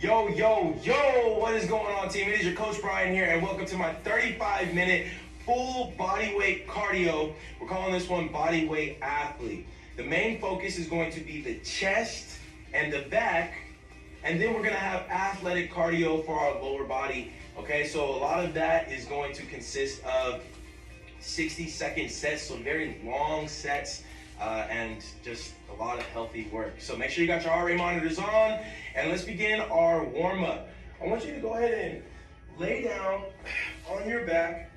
Yo, yo, yo, what is going on, team? It is your Coach Brian here, and welcome to my 35-minute full body weight cardio. We're calling this one Body Weight Athlete. The main focus is going to be the chest and the back, and then we're gonna have athletic cardio for our lower body. Okay, so a lot of that is going to consist of 60-second sets, so very long sets. And just a lot of healthy work. So make sure you got your heart rate monitors on, and let's begin our warm-up. I want you to go ahead and lay down on your back,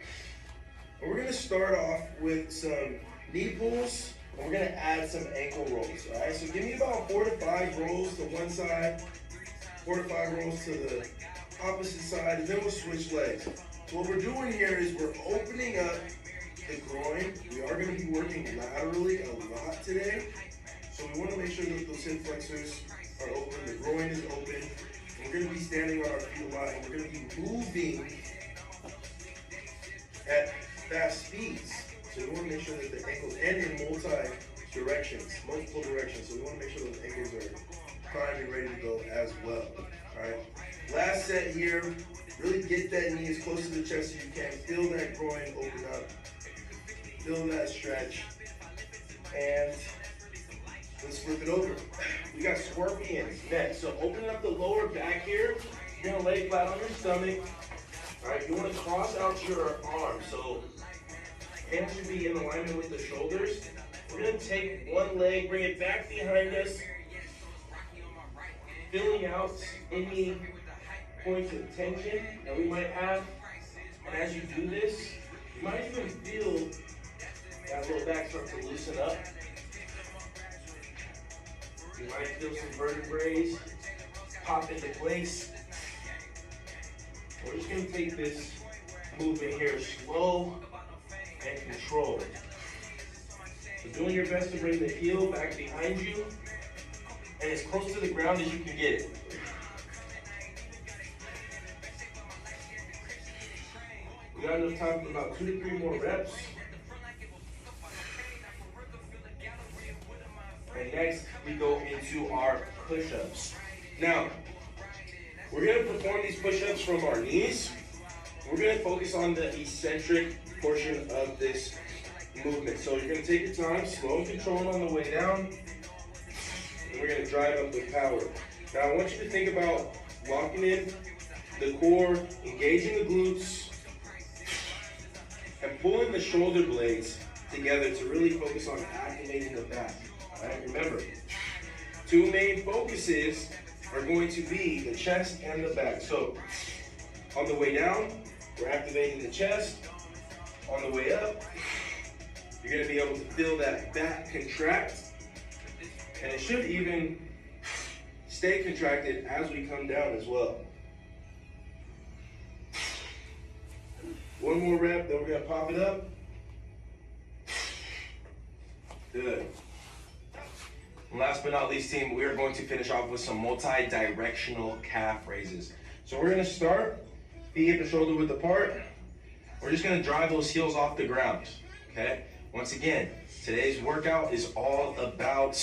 and we're gonna start off with some knee pulls, and we're gonna add some ankle rolls, all right? So give me about 4 to 5 rolls to one side, 4 to 5 rolls to the opposite side, and then we'll switch legs. So what we're doing here is we're opening up the groin. We are going to be working laterally a lot today, so we want to make sure that those hip flexors are open, the groin is open, and we're going to be standing on our feet a lot, and we're going to be moving at fast speeds. So we want to make sure that the ankles, and in multiple directions, so we want to make sure those ankles are primed and ready to go as well. All right, last set here, really get that knee as close to the chest as you can, feel that groin open up. Feel that stretch, and let's flip it over. We got scorpions next. So opening up the lower back here, you're gonna lay flat on your stomach. All right, you wanna cross out your arms. So hands should be in alignment with the shoulders. We're gonna take one leg, bring it back behind us, filling out any points of tension that we might have. And as you do this, you might even feel that low back start to loosen up. You might feel some vertebrae pop into place. We're just going to take this movement here slow and controlled. So doing your best to bring the heel back behind you and as close to the ground as you can get it. We got enough time for about 2 to 3 more reps. And next, we go into our push-ups. Now, we're gonna perform these push-ups from our knees. We're gonna focus on the eccentric portion of this movement. So you're gonna take your time, slow and controlled on the way down, and we're gonna drive up with power. Now, I want you to think about locking in the core, engaging the glutes, and pulling the shoulder blades together to really focus on activating the back. All right, remember, 2 main focuses are going to be the chest and the back. So on the way down, we're activating the chest. On the way up, you're gonna be able to feel that back contract, and it should even stay contracted as we come down as well. 1 more rep, then we're gonna pop it up. Good. And last but not least, team, we are going to finish off with some multi-directional calf raises. So we're gonna start, feet hip and shoulder width apart. We're just gonna drive those heels off the ground, okay? Once again, today's workout is all about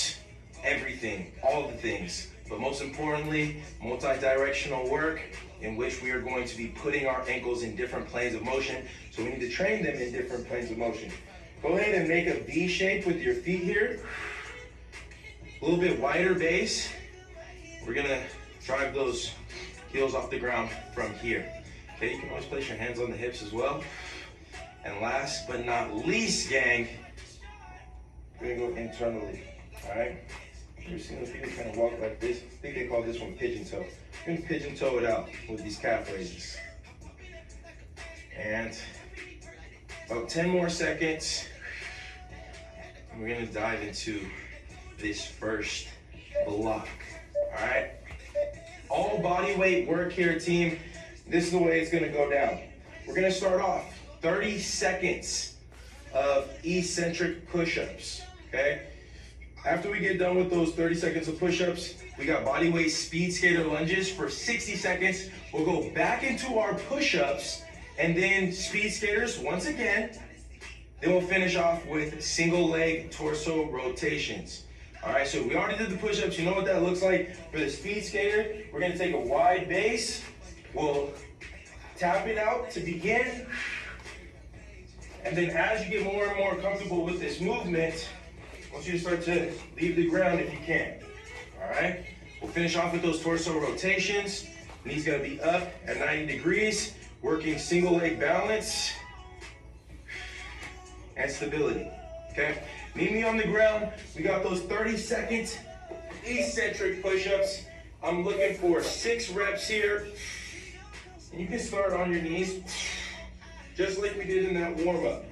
everything, all the things, but most importantly, multi-directional work in which we are going to be putting our ankles in different planes of motion. So we need to train them in different planes of motion. Go ahead and make a V shape with your feet here. A little bit wider base. We're gonna drive those heels off the ground from here. Okay, you can always place your hands on the hips as well. And last but not least, gang, we're gonna go internally, all right? You're seeing those people kind of walk like this. I think they call this one pigeon toe. We're gonna pigeon toe it out with these calf raises. And about 10 more seconds, and we're gonna dive into this first block, all right? All body weight work here, team. This is the way it's gonna go down. We're gonna start off 30 seconds of eccentric push-ups, okay? After we get done with those 30 seconds of push-ups, we got body weight speed skater lunges for 60 seconds. We'll go back into our push-ups and then speed skaters once again. Then we'll finish off with single leg torso rotations. All right, so we already did the push-ups. You know what that looks like for the speed skater. We're gonna take a wide base. We'll tap it out to begin. And then as you get more and more comfortable with this movement, I want you to start to leave the ground if you can. All right, we'll finish off with those torso rotations. Knees gotta be up at 90 degrees, working single leg balance and stability, okay? Meet me on the ground. We got those 30-second eccentric push-ups. I'm looking for 6 reps here. And you can start on your knees, just like we did in that warm-up,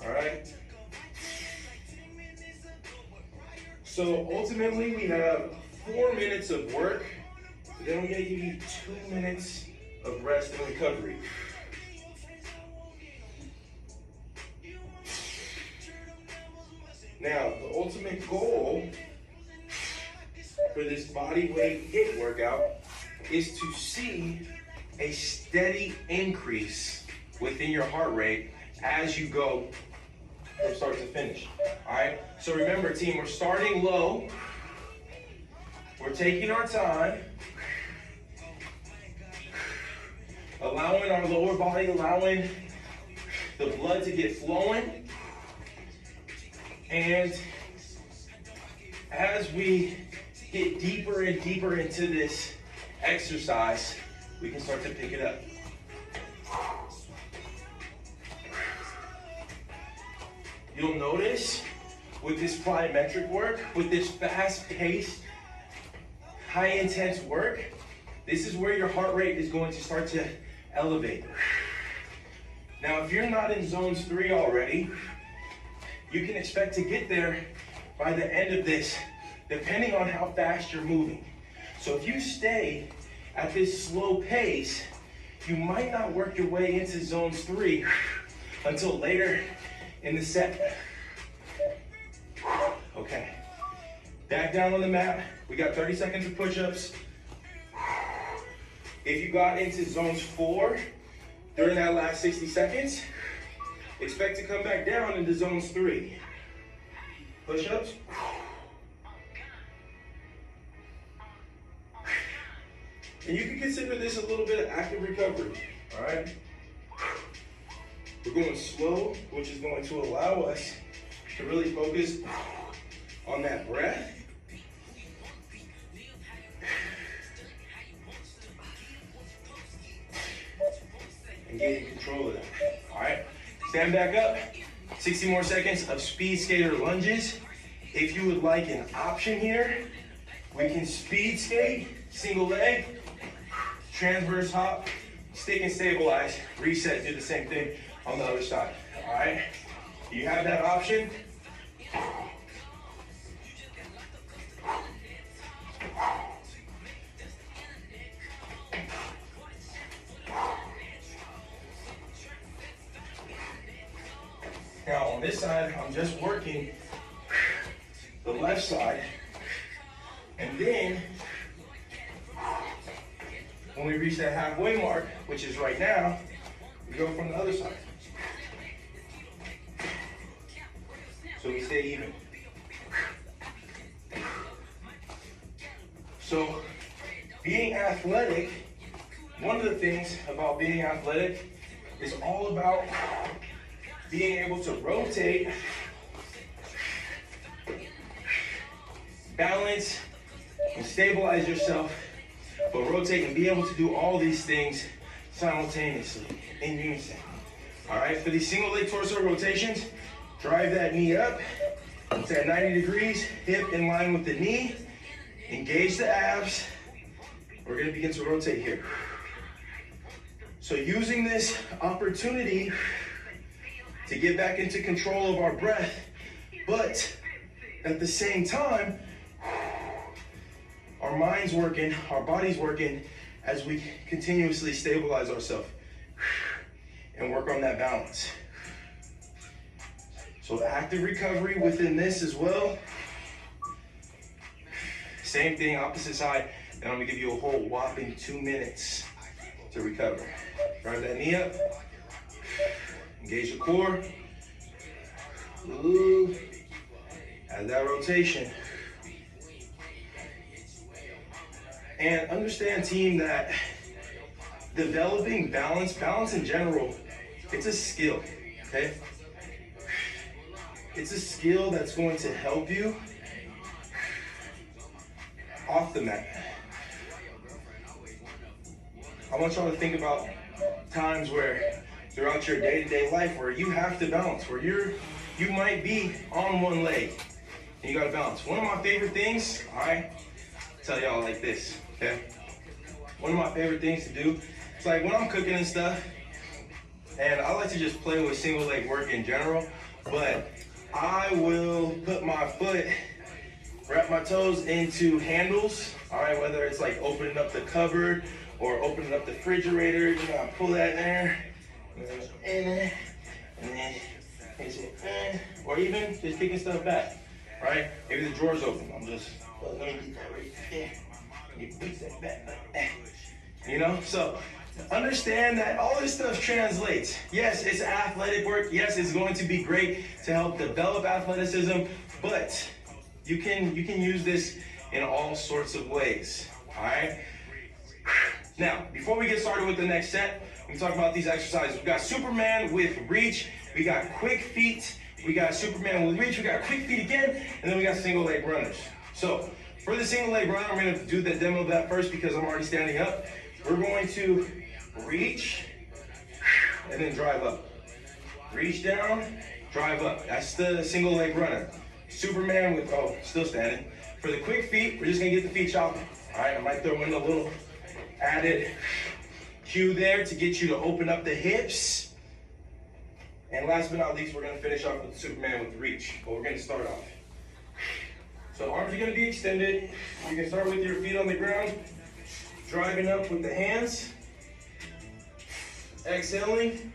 all right? So ultimately, we have 4 minutes of work. Then we're gonna give you 2 minutes of rest and recovery. Now, the ultimate goal for this body weight HIIT workout is to see a steady increase within your heart rate as you go from start to finish. All right, so remember team, we're starting low. We're taking our time, allowing our lower body, allowing the blood to get flowing. And as we get deeper and deeper into this exercise, we can start to pick it up. You'll notice with this plyometric work, with this fast-paced, high-intense work, this is where your heart rate is going to start to elevate. Now, if you're not in zones 3 already, you can expect to get there by the end of this, depending on how fast you're moving. So if you stay at this slow pace, you might not work your way into zones 3 until later in the set. Okay, back down on the mat. We got 30 seconds of push-ups. If you got into zones 4 during that last 60 seconds, expect to come back down into zones 3. Push-ups. And you can consider this a little bit of active recovery, all right? We're going slow, which is going to allow us to really focus on that breath. And getting control of that, all right? Stand back up, 60 more seconds of speed skater lunges. If you would like an option here, we can speed skate, single leg, transverse hop, stick and stabilize, reset, do the same thing on the other side, all right? You have that option. Now on this side, I'm just working the left side, and then when we reach that halfway mark, which is right now, we go from the other side. So we stay even. So being athletic, one of the things about being athletic is all about being able to rotate, balance, and stabilize yourself, but rotate and be able to do all these things simultaneously in unison. All right, for these single leg torso rotations, drive that knee up. It's at 90 degrees, hip in line with the knee. Engage the abs. We're gonna begin to rotate here. So using this opportunity to get back into control of our breath, but at the same time, our mind's working, our body's working as we continuously stabilize ourselves and work on that balance. So active recovery within this as well. Same thing, opposite side, and I'm gonna give you a whole whopping 2 minutes to recover. Drive that knee up, engage your core. Ooh. Add that rotation. And understand, team, that developing balance in general, it's a skill, okay? It's a skill that's going to help you off the mat. I want y'all to think about times where throughout your day-to-day life where you have to balance, where you might be on one leg and you gotta balance. One of my favorite things, all right, tell y'all like this, okay? One of my favorite things to do, it's like when I'm cooking and stuff, and I like to just play with single leg work in general, but I will put my foot, wrap my toes into handles, all right, whether it's like opening up the cupboard or opening up the refrigerator, you know, I pull that in there, and then, or even just kicking stuff back, right? Maybe the drawer's open, I'm just, let me get that right there, you push that back like that, you know? So, understand that all this stuff translates. Yes, it's athletic work, yes, it's going to be great to help develop athleticism, but you can use this in all sorts of ways, all right? Now, before we get started with the next set, we talk about these exercises. We got Superman with reach, we got quick feet, we got Superman with reach, we got quick feet again, and then we got single leg runners. So, for the single leg runner, I'm gonna do the demo of that first because I'm already standing up. We're going to reach, and then drive up. Reach down, drive up. That's the single leg runner. Superman with, oh, still standing. For the quick feet, we're just gonna get the feet chopping. All right, I might throw in a little added cue there to get you to open up the hips. And last but not least, we're gonna finish off with Superman with reach, but we're gonna start off. So arms are gonna be extended. You can start with your feet on the ground, driving up with the hands, exhaling,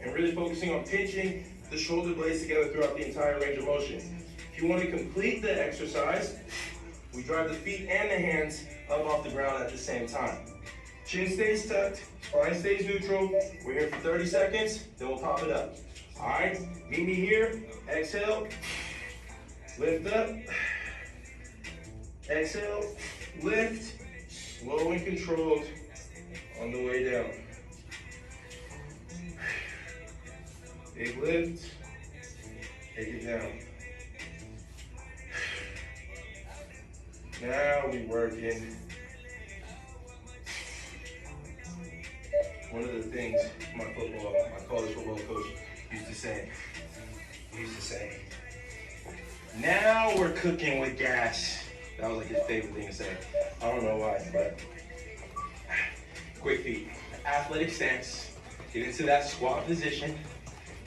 and really focusing on pinching the shoulder blades together throughout the entire range of motion. If you want to complete the exercise, we drive the feet and the hands up off the ground at the same time. Chin stays tucked, spine stays neutral. We're here for 30 seconds, then we'll pop it up. All right, meet me here, exhale, lift up, exhale, lift, slow and controlled on the way down. Big lift, take it down. Now we working. One of the things my college football coach used to say, now we're cooking with gas. That was like his favorite thing to say. I don't know why, but quick feet, athletic stance, get into that squat position,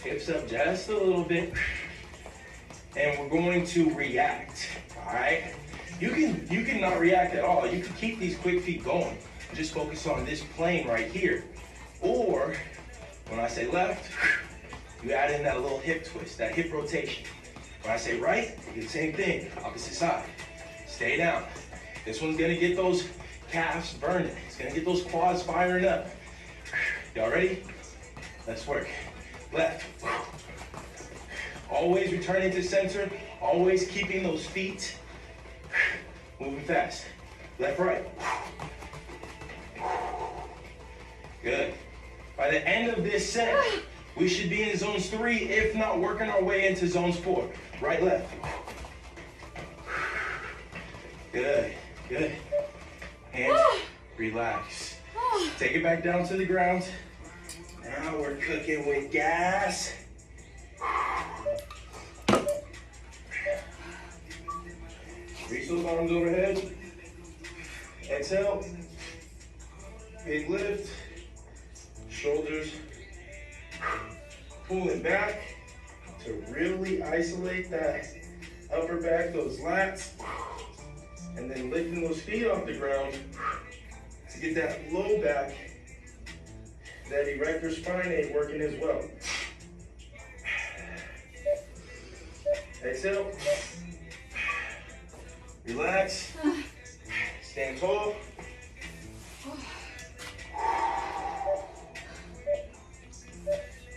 hips up just a little bit, and we're going to react, all right? You can not react at all. You can keep these quick feet going. Just focus on this plane right here. Or, when I say left, you add in that little hip twist, that hip rotation. When I say right, you do the same thing, opposite side. Stay down. This one's gonna get those calves burning. It's gonna get those quads firing up. Y'all ready? Let's work. Left. Always returning to center, always keeping those feet moving fast. Left, right. Good. By the end of this set, we should be in zones 3, if not working our way into zones 4. Right, left. Good, good. And relax. Take it back down to the ground. Now we're cooking with gas. Reach those arms overhead. Exhale. Big lift. Shoulders. Pulling back to really isolate that upper back, those lats. And then lifting those feet off the ground to get that low back. That erector spine ain't working as well. Exhale. Relax. Stand tall.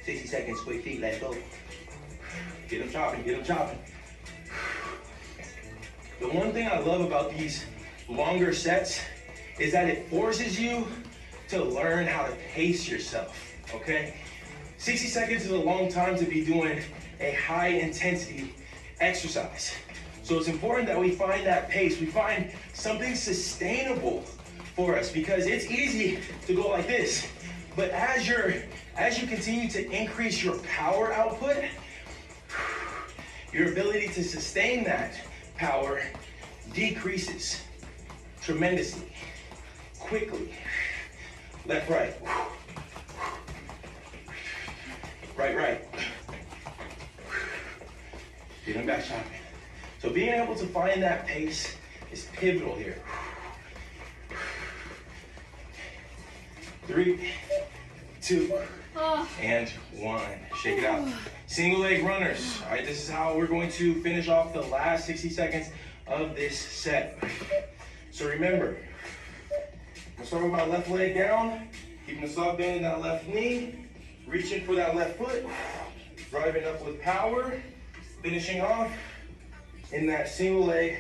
60 seconds, quick feet, let's go. Get them chopping, get them chopping. The one thing I love about these longer sets is that it forces you to learn how to pace yourself, okay? 60 seconds is a long time to be doing a high intensity exercise. So it's important that we find that pace, we find something sustainable for us, because it's easy to go like this, but as you continue to increase your power output, your ability to sustain that power decreases tremendously, quickly. Left, right. Right, right. Getting back chopping. So being able to find that pace is pivotal here. 3, 2, and 1. Shake it out. Single leg runners. All right, this is how we're going to finish off the last 60 seconds of this set. So remember, I'm gonna start with my left leg down, keeping the soft bend in that left knee, reaching for that left foot, driving up with power, finishing off in that single leg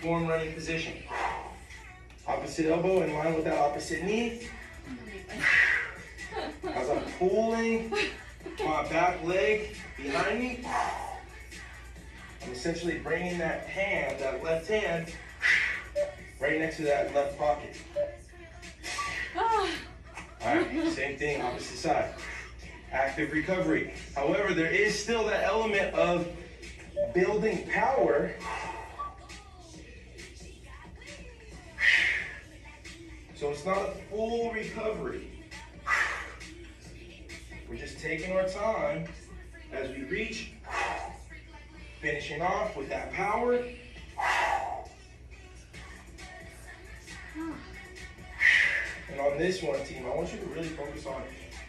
form running position. Opposite elbow in line with that opposite knee. As I'm pulling my back leg behind me, I'm essentially bringing that hand, that left hand, right next to that left pocket. All right, same thing, opposite side. Active recovery. However, there is still that element of building power. So it's not a full recovery. We're just taking our time as we reach, finishing off with that power. And on this one, team, I want you to really focus on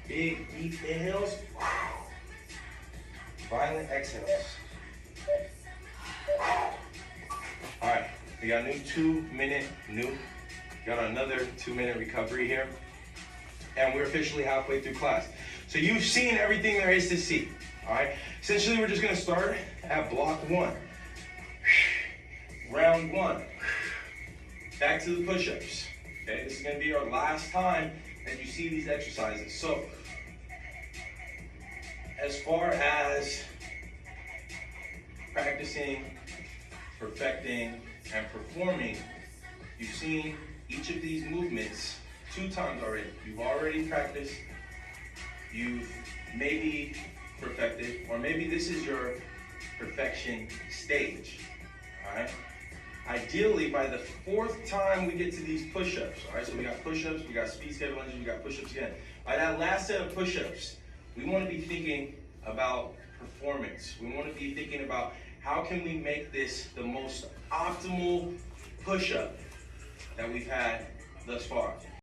big, deep inhales, violent exhales. All right, we got a new 2-minute got another 2-minute recovery here. And we're officially halfway through class. So you've seen everything there is to see, all right? Essentially, we're just gonna start at block 1. Round 1. Back to the push-ups. Okay, this is gonna be our last time that you see these exercises. So, as far as practicing, perfecting, and performing, you've seen each of these movements 2 times already. You've already practiced, you've maybe perfected, or maybe this is your perfection stage, all right? Ideally, by the 4th time we get to these push-ups, all right, so we got push-ups, we got speed scale lunges, we got push-ups again. By that last set of push-ups, we want to be thinking about performance. We want to be thinking about how can we make this the most optimal push-up that we've had thus far.